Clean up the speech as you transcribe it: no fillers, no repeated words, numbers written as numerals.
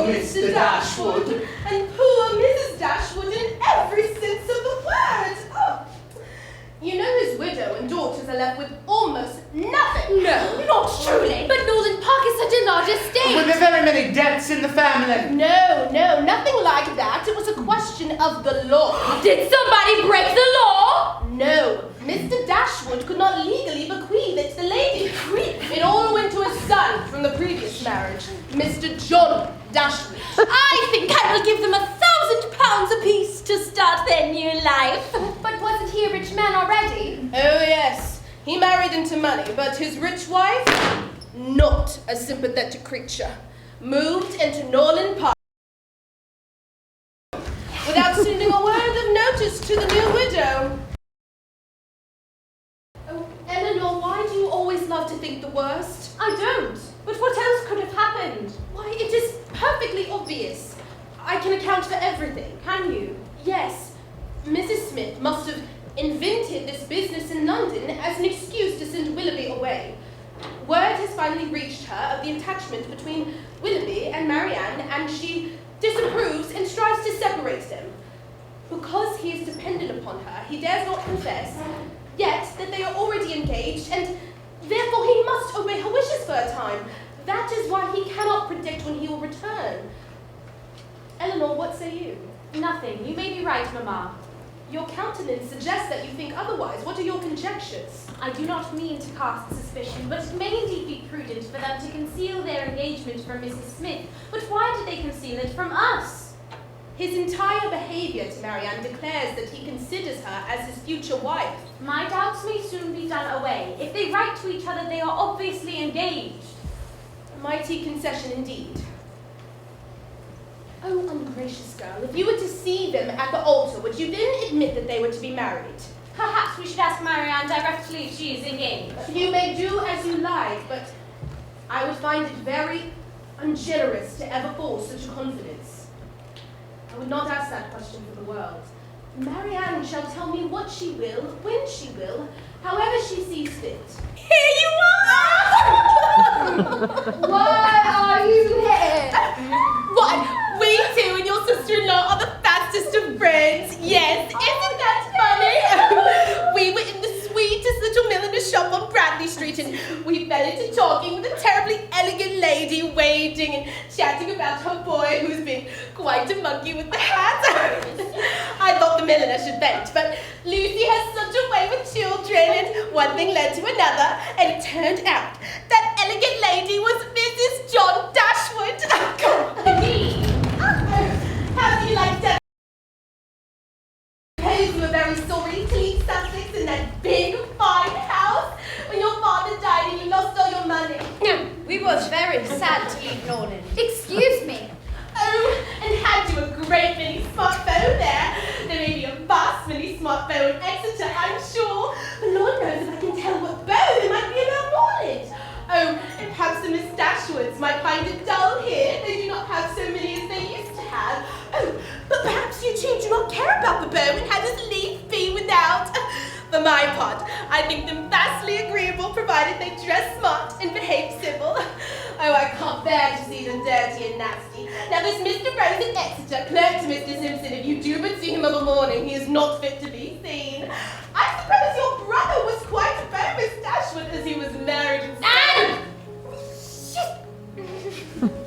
Mr. Dashwood. And poor Mrs. Dashwood in every sense of the word. Oh. You know his widow and daughters are left with almost nothing. No, not truly. But Norland Park is such a large estate. With very many debts in the family. No, nothing like that. It was a question of the law. Did somebody break the law? No, Mr. Dashwood could not legally bequeath it to the lady. It all went to his son from the previous marriage, Mr. John Dashwood. I think I will give them £1,000 apiece to start their new life. But wasn't he a rich man already? Oh yes, he married into money, but his rich wife, not a sympathetic creature, moved into Norland Park without sending a word of notice to the new widow. Oh, Eleanor, why do you always love to think the worst? I don't. But what else could have happened? Why, it is perfectly obvious. I can account for everything. Can you? Yes, Mrs. Smith must have invented this business in London as an excuse to send Willoughby away. Word has finally reached her of the attachment between Willoughby and Marianne, and she disapproves and strives to separate them. Because he is dependent upon her, he dares not confess, yet that they are already engaged, and therefore he must obey her wishes for a time. That is why he cannot predict when he will return. Eleanor, what say you? Nothing. You may be right, Mamma. Your countenance suggests that you think otherwise. What are your conjectures? I do not mean to cast suspicion, but it may indeed be prudent for them to conceal their engagement from Mrs. Smith. But why did they conceal it from us? His entire behaviour to Marianne declares that he considers her as his future wife. My doubts may soon be done away. If they write to each other, they are obviously engaged. A mighty concession indeed. Oh, ungracious girl, if you were to see them at the altar, would you then admit that they were to be married? Perhaps we should ask Marianne directly if she is engaged. You may do as you like, but I would find it very ungenerous to ever force such a confidence. I would not ask that question for the world. Marianne shall tell me what she will, when she will, however she sees fit. Here you are! Why are you here? What? We two and your sister-in-law are the fastest of friends. Yes, isn't that funny? We were in the sweetest little milliner's shop on Bradley Street, and we fell into talking with a terribly elegant lady waiting and chatting about her boy who's been quite a monkey with the hat. I thought the milliner should vent, but Lucy has such a way with children, and one thing led to another, and it turned out that elegant lady was Mrs. John Dashwood. Me? How do you like that? I suppose you were very sorry to leave Sussex in that big, fine house when your father died and you lost all your money. We were very sad to leave Norland. Excuse me. Oh, and had you a great many smartphone there. There may be a vast many smartphone in Exeter, I'm sure. But Lord knows if I can tell what bow there might be around Norland. Oh, and perhaps the Miss Dashwoods might find it dull here. They do not have so many as they used to have. Oh, but perhaps you two do not care about the bow and had as lief be without. For my part, I think them vastly agreeable, provided they dress smart and behave civil. Oh, I can't bear to see them dirty and nasty. Now this Mr. Rose in Exeter, clerk to Mr. Simpson, if you do but see him of a morning, he is not fit to be